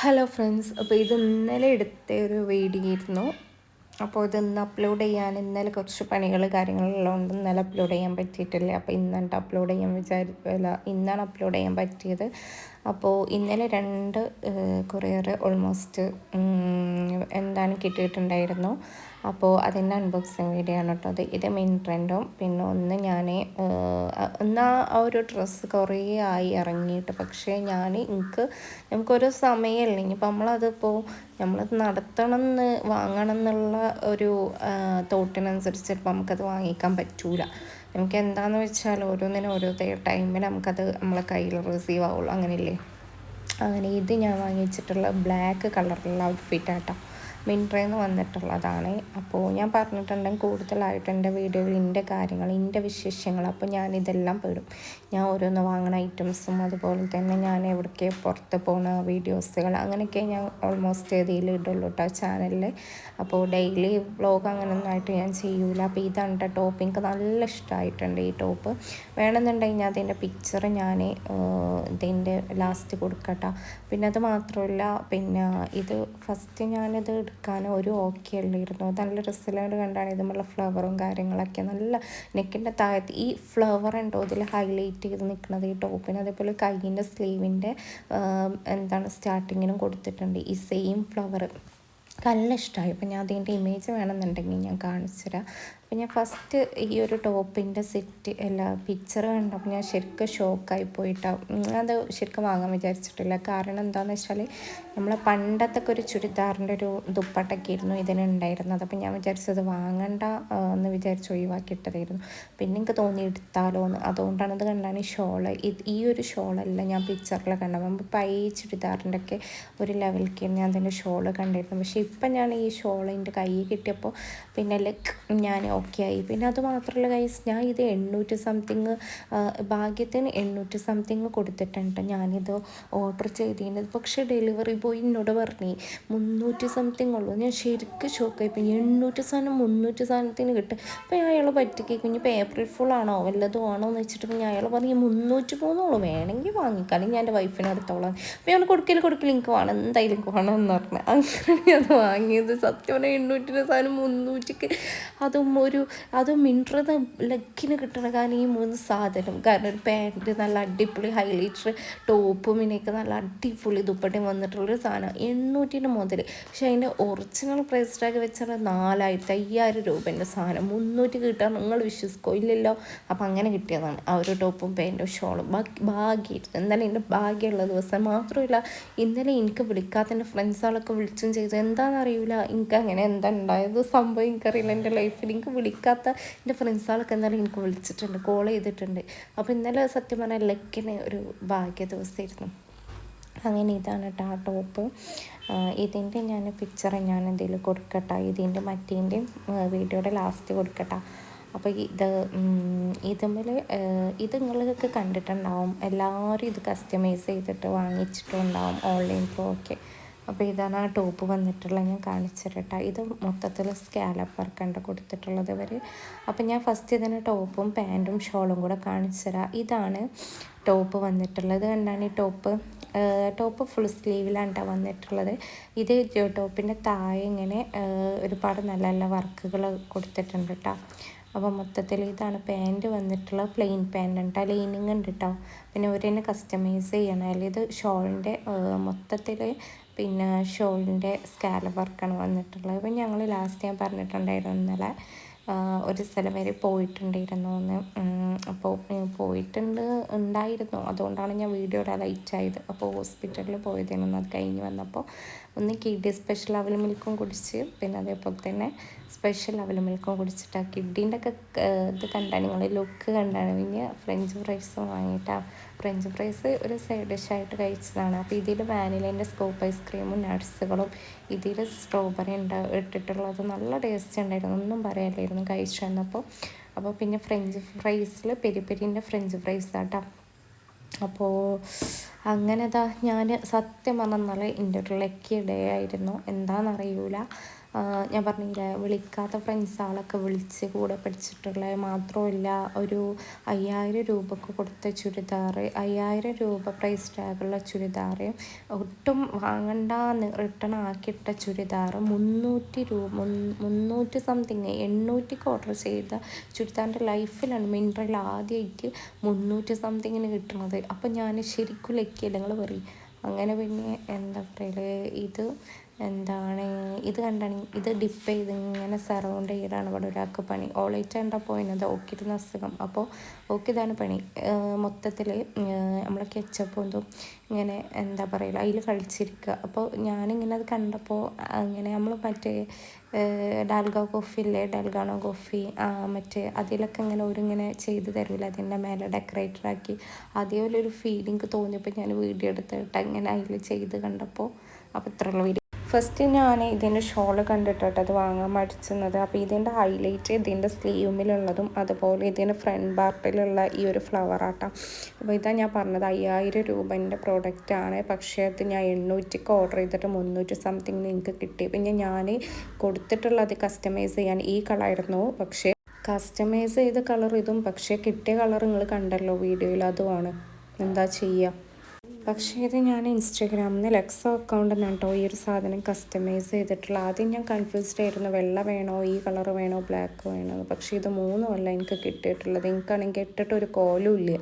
Hello friends, അപ്പോൾ ഇത് ഇന്നലെ എടുത്ത ഒരു വീഡിയോ ആയിരുന്നു. അപ്പോൾ ഇതൊന്ന് അപ്ലോഡ് ചെയ്യാൻ ഇന്നലെ കുറച്ച് പണികൾ കാര്യങ്ങളുള്ളതുകൊണ്ട് ഇന്നലെ അപ്ലോഡ് ചെയ്യാൻ പറ്റിയിട്ടില്ല. അപ്പോൾ ഇന്നാണ് അപ്ലോഡ് ചെയ്യാൻ വിചാരിക്കില്ല, ഇന്നാണ് അപ്ലോഡ് ചെയ്യാൻ പറ്റിയത്. അപ്പോൾ ഇന്നലെ 2 കൊറിയർ ഓൾമോസ്റ്റ് എന്താണ് കിട്ടിയിട്ടുണ്ടായിരുന്നു. അപ്പോൾ അതിൻ്റെ അൺബോക്സിങ് വീഡിയോ ആണ് കേട്ടോ അത്. ഇത് മെയിൻ ട്രെൻഡും പിന്നെ ഒന്ന് ഞാൻ എന്നാൽ ആ ഒരു ഡ്രസ്സ് കുറേ ആയി ഇറങ്ങിയിട്ട്, പക്ഷേ നമുക്കൊരു സമയമല്ല. ഇനിയിപ്പോൾ നമ്മളത് നടത്തണം എന്ന് വാങ്ങണം എന്നുള്ള ഒരു തോട്ടിനനുസരിച്ച് ചിലപ്പോൾ നമുക്കത് വാങ്ങിക്കാൻ പറ്റൂല. നമുക്ക് എന്താണെന്ന് വെച്ചാൽ ഓരോന്നിനും ഓരോ ടൈമിൽ നമുക്കത് നമ്മളെ കയ്യിൽ റിസീവ് ആവുള്ളൂ, അങ്ങനെയില്ലേ. അങ്ങനെ ഇത് ഞാൻ വാങ്ങിച്ചിട്ടുള്ള ബ്ലാക്ക് കളറുള്ള ഔട്ട്ഫിറ്റാട്ടോ, മിൻട്രയിൽ നിന്ന് വന്നിട്ടുള്ളതാണ്. അപ്പോൾ ഞാൻ പറഞ്ഞിട്ടുണ്ടെങ്കിൽ കൂടുതലായിട്ട് എൻ്റെ വീഡിയോയിൽ എൻ്റെ കാര്യങ്ങൾ, എൻ്റെ വിശേഷങ്ങൾ, അപ്പോൾ ഞാനിതെല്ലാം പെടും. ഞാൻ ഓരോന്ന് വാങ്ങുന്ന ഐറ്റംസും അതുപോലെ തന്നെ ഞാൻ എവിടേക്ക് പുറത്ത് പോകുന്ന വീഡിയോസുകൾ, അങ്ങനെയൊക്കെ ഞാൻ ഓൾമോസ്റ്റ് ഇതിൽ ഇടുള്ളൂ കേട്ടോ ചാനലിൽ. അപ്പോൾ ഡെയിലി വ്ളോഗ് അങ്ങനെയൊന്നും ആയിട്ട് ഞാൻ ചെയ്യൂല. അപ്പോൾ ഇതാണ് കേട്ടോ ടോപ്പ്, എനിക്ക് നല്ല ഇഷ്ടമായിട്ടുണ്ട് ഈ ടോപ്പ്. വേണമെന്നുണ്ടെങ്കിൽ ഞാൻ അതിൻ്റെ പിക്ചർ ഞാൻ ഇതിൻ്റെ ലാസ്റ്റ് കൊടുക്കട്ടോ. പിന്നെ അത് മാത്രമല്ല, പിന്നെ ഇത് ഫസ്റ്റ് ഞാനിത് എടുക്കാൻ ഒരു ഓക്കെ അല്ലായിരുന്നു. നല്ല ഡ്രസ്സിലോട് കണ്ടാണ് ഇതുമുള്ള ഫ്ലവറും കാര്യങ്ങളൊക്കെ നല്ല നെക്കിൻ്റെ താഴത്ത് ഈ ഫ്ലവർ ഉണ്ടോ ഇതിൽ ഹൈലൈറ്റ് ചെയ്ത് നിൽക്കുന്നത് ഈ ടോപ്പിന്. അതേപോലെ കൈയിൻ്റെ സ്ലീവിൻ്റെ സ്റ്റാർട്ടിങ്ങിനും കൊടുത്തിട്ടുണ്ട് ഈ സെയിം ഫ്ലവർ. നല്ല ഇഷ്ടമായി. അപ്പോൾ ഞാൻ അതിൻ്റെ ഇമേജ് വേണമെന്നുണ്ടെങ്കിൽ ഞാൻ കാണിച്ചു തരാം. അപ്പോൾ ഞാൻ ഫസ്റ്റ് ഈ ഒരു ടോപ്പിൻ്റെ പിക്ചർ കണ്ടപ്പോൾ ഞാൻ ശരിക്കും ഷോക്കായി പോയിട്ടാണ്. അത് ശരിക്കും വാങ്ങാൻ വിചാരിച്ചിട്ടില്ല. കാരണം എന്താണെന്ന് വെച്ചാൽ നമ്മളെ പണ്ടത്തെ ഒരു ചുരിദാറിൻ്റെ ഒരു ദുപ്പട്ടൊക്കെ ആയിരുന്നു ഇതിനുണ്ടായിരുന്നത്. അപ്പോൾ ഞാൻ വിചാരിച്ചത് വാങ്ങണ്ട എന്ന് വിചാരിച്ച് ഒഴിവാക്കിയിട്ടതായിരുന്നു. പിന്നെ എനിക്ക് തോന്നി എടുത്താലോ എന്ന്. അതുകൊണ്ടാണ് ഇത് കണ്ടാണ് ഈ ഷോള്. ഈ ഒരു ഷോളല്ല ഞാൻ പിക്ചറിൽ കണ്ടത്. അപ്പോൾ പഴയ ചുരിദാറിൻ്റെ ഒക്കെ ഒരു ലെവലിലേക്ക് ഞാൻ അതിൻ്റെ ഷോള് കണ്ടിരുന്നു. പക്ഷേ ഇപ്പം ഞാൻ ഈ ഷോളിൻ്റെ കൈ കിട്ടിയപ്പോൾ പിന്നെ ഞാൻ ഓക്കെ ആയി. പിന്നെ അത് മാത്രമല്ല ഗൈസ്, ഞാൻ ഇത് 800 സംതിങ്, ഭാഗ്യത്തിന് 800 സംതിങ് കൊടുത്തിട്ടുണ്ട് ഞാനിത് ഓർഡർ ചെയ്തിരുന്നത്. പക്ഷേ ഡെലിവറി ബോയ് എന്നോട് പറഞ്ഞു 300 സംതിങ് ഉള്ളൂ. ഞാൻ ശരിക്കും ഷോക്കായി. ഇപ്പം 800 സാധനം 300 സാധനത്തിന് കിട്ടും. അപ്പോൾ അയാൾ പറ്റിക്ക് ഇനിയിപ്പോൾ ഏപ്രിൽ ഫുൾ ആണോ വല്ലതും ആണോ എന്ന് വെച്ചിട്ട് ഞാൻ അയാൾ പറഞ്ഞു 303 വേണമെങ്കിൽ വാങ്ങിക്കാം, അല്ലെങ്കിൽ ഞാൻ എൻ്റെ വൈഫിനെ എടുത്തോളാം. അപ്പോൾ ഞാൻ കൊടുക്കൽ എനിക്ക് വേണം, എന്തായാലും എനിക്ക് വേണം എന്ന് പറഞ്ഞു. അങ്ങനെ അത് വാങ്ങിയത്. സത്യം പറഞ്ഞാൽ 800 സാധനം 300ക്ക്, അതും മിൻട്രന്ന് ലെഗിന് കിട്ടണം. കാരണം ഈ 3 സാധനം, കാരണം ഒരു പാൻറ്റ് നല്ല അടിപൊളി ഹൈലൈറ്റർ ടോപ്പും ഇതിനൊക്കെ നല്ല അടിപൊളി ദുപ്പട്ടയും വന്നിട്ടുള്ളൊരു സാധനം 800 മുതൽ. പക്ഷേ അതിൻ്റെ ഒറിജിനൽ പ്രൈസ് ടാഗ് വെച്ചാൽ 4,500 രൂപേൻ്റെ സാധനം 300 കിട്ടാൻ നിങ്ങൾ വിശ്വസിക്കോ ഇല്ലല്ലോ. അപ്പം അങ്ങനെ കിട്ടിയതാണ് ആ ഒരു ടോപ്പും പാൻറ്റും ഷോളും. ഭാഗ്യമായിരുന്നു. എന്തായാലും എൻ്റെ ഭാഗ്യമുള്ള ദിവസം മാത്രമല്ല, ഇന്നലെ എനിക്ക് വിളിക്കാത്ത എൻ്റെ ഫ്രണ്ട്സുകളൊക്കെ വിളിച്ചും ചെയ്തു. എന്താണെന്നറിയില്ല, എനിക്ക് അങ്ങനെ എന്താ ഉണ്ടായത് സംഭവം എനിക്കറിയില്ല. എൻ്റെ ലൈഫിൽ എനിക്ക് വിളിക്കാത്ത എൻ്റെ ഫ്രണ്ട്സുകളൊക്കെ എന്തായാലും എനിക്ക് വിളിച്ചിട്ടുണ്ട്, കോൾ ചെയ്തിട്ടുണ്ട്. അപ്പോൾ ഇന്നലെ സത്യം പറഞ്ഞാൽ ലക്കിന് ഒരു ഭാഗ്യ ദിവസമായിരുന്നു. അങ്ങനെ ഇതാണ് കേട്ടോ ആ ടോപ്പ്. ഇതിൻ്റെ ഞാൻ പിക്ചർ ഞാൻ എന്തെങ്കിലും കൊടുക്കട്ടെ, ഇതിൻ്റെ മറ്റേൻ്റെയും വീഡിയോയുടെ ലാസ്റ്റ് കൊടുക്കട്ടെ. അപ്പോൾ ഇതുമ്മൽ ഇത് നിങ്ങളൊക്കെ കണ്ടിട്ടുണ്ടാവും, എല്ലാവരും ഇത് കസ്റ്റമൈസ് ചെയ്തിട്ട് വാങ്ങിച്ചിട്ടുണ്ടാവും ഓൺലൈൻ പ്രോ ഒക്കെ. അപ്പോൾ ഇതാണ് ആ ടോപ്പ് വന്നിട്ടുള്ളത്, ഞാൻ കാണിച്ചിട്ടാ. ഇത് മൊത്തത്തിൽ സ്കാലപ്പ് വർക്കാണ് കൊടുത്തിട്ടുള്ളത് ഇവർ. അപ്പോൾ ഞാൻ ഫസ്റ്റ് ഇതിന് ടോപ്പും പാൻറ്റും ഷോളും കൂടെ കാണിച്ചു തരാം. ഇതാണ് ടോപ്പ് വന്നിട്ടുള്ളത്. കണ്ടാണ് ഈ ടോപ്പ് ഫുൾ സ്ലീവിലാണ് വന്നിട്ടുള്ളത്. ഇത് ടോപ്പിൻ്റെ താഴെ ഇങ്ങനെ ഒരുപാട് നല്ല നല്ല വർക്കുകൾ കൊടുത്തിട്ടുണ്ട് കേട്ടോ. അപ്പോൾ മൊത്തത്തിൽ ഇതാണ് പാൻറ്റ് വന്നിട്ടുള്ളത്. പ്ലെയിൻ പാൻറ്റ് ഉണ്ട്, ലൈനിങ് ഉണ്ട് കേട്ടോ. പിന്നെ ഒരു തന്നെ കസ്റ്റമൈസ് ചെയ്യണം. അല്ലെങ്കിൽ ഇത് ഷോളിൻ്റെ മൊത്തത്തിൽ പിന്നെ ഷോളിൻ്റെ സ്കാലപ്പ് വർക്കാണ് വന്നിട്ടുള്ളത്. അപ്പോൾ ഞങ്ങൾ ലാസ്റ്റ് ഞാൻ പറഞ്ഞിട്ടുണ്ടായിരുന്നു ഇന്നലെ ഒരു സ്ഥലം വരെ പോയിട്ടുണ്ടായിരുന്നു എന്ന്. അപ്പോൾ ഉണ്ടായിരുന്നു, അതുകൊണ്ടാണ് ഞാൻ വീഡിയോയുടെ ലൈറ്റ് ആയത്. അപ്പോൾ ഹോസ്പിറ്റലിൽ പോയതായിരുന്നു. അത് കഴിഞ്ഞ് വന്നപ്പോൾ ഒന്ന് കിഡി സ്പെഷ്യൽ അവൽ മിൽക്കും കുടിച്ച്, പിന്നെ അതേപോലെ തന്നെ സ്പെഷ്യൽ അവൽ മിൽക്കും കുടിച്ചിട്ട് കിഡീൻ്റെ ഒക്കെ ഇത് കണ്ടാണ്, നിങ്ങൾ ലുക്ക് കണ്ടാണ്. പിന്നെ ഫ്രഞ്ച് ഫ്രൈസും വാങ്ങിയിട്ടാണ്. ഫ്രഞ്ച് ഫ്രൈസ് ഒരു സൈഡ് ഡിഷായിട്ട് കഴിച്ചതാണ്. അപ്പോൾ ഇതിൽ വാനിലേൻ്റെ സ്കൂപ്പ് ഐസ്ക്രീമും നട്ട്സുകളും ഇതിൽ സ്ട്രോബെറി ഇട്ടിട്ടുള്ളത് നല്ല ടേസ്റ്റ് ഉണ്ടായിരുന്നു, ഒന്നും പറയാനില്ലായിരുന്നു കഴിച്ചു വന്നപ്പോൾ. അപ്പോൾ പിന്നെ ഫ്രഞ്ച് ഫ്രൈസിൽ പെരിൻ്റെ ഫ്രഞ്ച് ഫ്രൈസ് ആട്ടോ. അപ്പോൾ അങ്ങനെ ഞാൻ സത്യം പറഞ്ഞാൽ എൻ്റെ ഒരു ലക്കി ഡേ ആയിരുന്നു. എന്താണെന്നറിയൂല, ഞാൻ പറഞ്ഞില്ലേ വിളിക്കാത്ത ഫ്രണ്ട്സുകളൊക്കെ വിളിച്ച് കൂടെ പഠിച്ചിട്ടുള്ള മാത്രമല്ല ഒരു 5000 രൂപക്ക് കൊടുത്ത ചുരിദാർ, 5000 രൂപ പ്രൈസ് ടാഗുള്ള ചുരിദാർ, ഒട്ടും വാങ്ങണ്ടെന്ന് റിട്ടേൺ ആക്കിയിട്ട ചുരിദാർ 300 സംതിങ് 800 ഓർഡർ ചെയ്ത ചുരിദാറിൻ്റെ ലൈഫിലാണ് മിന്ത്രയിൽ ആദ്യമായിട്ട് 300 സംതിങ്ങിന് കിട്ടുന്നത്. അപ്പം ഞാൻ ശരിക്കും ലക്കിയല്ല നിങ്ങൾ പറയും. അങ്ങനെ പിന്നെ എന്താ പറയല്, ഇത് കണ്ടാണ് ഇത് ഡിപ്പ് ചെയ്ത് ഇങ്ങനെ സറൗണ്ട് ചെയ്താണ് ഇവിടെ ഒരാൾക്ക് പണി. ഓളേറ്റ് കണ്ടാൽ പോയിന്നത് ഓക്കിരുന്ന അസുഖം. അപ്പോൾ ഓക്കിതാണ് പണി. മൊത്തത്തിൽ നമ്മളെ കെച്ചപ്പ് എന്തോ ഇങ്ങനെ എന്താ പറയുക അതിൽ കളിച്ചിരിക്കുക. അപ്പോൾ ഞാനിങ്ങനെ അത് കണ്ടപ്പോൾ അങ്ങനെ നമ്മൾ മറ്റേ ഡാൽഗ കോഫി ഇല്ലേ, ഡാൽഗാണോ കോഫി, മറ്റേ അതിലൊക്കെ ഇങ്ങനെ ഓരിങ്ങനെ ചെയ്ത് തരില്ല, അതിൻ്റെ മേലെ ഡെക്കറേറ്ററാക്കി, അതേപോലെ ഒരു ഫീലിംഗ് തോന്നിയപ്പോൾ ഞാൻ വീഡിയോ എടുത്തിട്ട് അങ്ങനെ അതിൽ ചെയ്ത് കണ്ടപ്പോൾ അപ്പോൾ ഇത്രയുള്ള വീഡിയോ. ഫസ്റ്റ് ഞാൻ ഇതിൻ്റെ ഷോൾ കണ്ടിട്ട് അത് വാങ്ങാൻ മടിച്ചുന്നത്. അപ്പോൾ ഇതിൻ്റെ ഹൈലൈറ്റ് ഇതിൻ്റെ സ്ലീവിലുള്ളതും അതുപോലെ ഇതിൻ്റെ ഫ്രണ്ട് പാർട്ടിലുള്ള ഈ ഒരു ഫ്ലവർ ആട്ടം. അപ്പോൾ ഇതാ ഞാൻ പറഞ്ഞത് 5000 രൂപേൻ്റെ പ്രോഡക്റ്റാണ്. പക്ഷേ അത് ഞാൻ 800ക്ക് ഓർഡർ ചെയ്തിട്ട് 300 സംതിങ്ങിന് എനിക്ക് കിട്ടി. പിന്നെ ഞാൻ കൊടുത്തിട്ടുള്ളത് കസ്റ്റമൈസ് ചെയ്യാൻ ഈ കളറായിരുന്നു. പക്ഷേ കസ്റ്റമൈസ് ചെയ്ത കളർ ഇതും, പക്ഷേ കിട്ടിയ കളർ നിങ്ങൾ കണ്ടല്ലോ വീഡിയോയിൽ, അതുമാണ്. എന്താ ചെയ്യുക. പക്ഷേ ഇത് ഞാൻ ഇൻസ്റ്റഗ്രാമിൽ നിന്ന് ലെക്സോ അക്കൗണ്ടിൽ നിന്നാണ് കേട്ടോ ഈ ഒരു സാധനം കസ്റ്റമൈസ് ചെയ്തിട്ടുള്ള. ആദ്യം ഞാൻ കൺഫ്യൂസ്ഡ് ആയിരുന്നു, വെള്ള വേണോ, ഈ കളർ വേണോ, ബ്ലാക്ക് വേണോ. പക്ഷേ ഇത് 3 അല്ല എനിക്ക് കിട്ടിയിട്ടുള്ളത്. എനിക്കാണെങ്കിൽ ഇട്ടിട്ട് ഒരു കോലും ഇല്ല.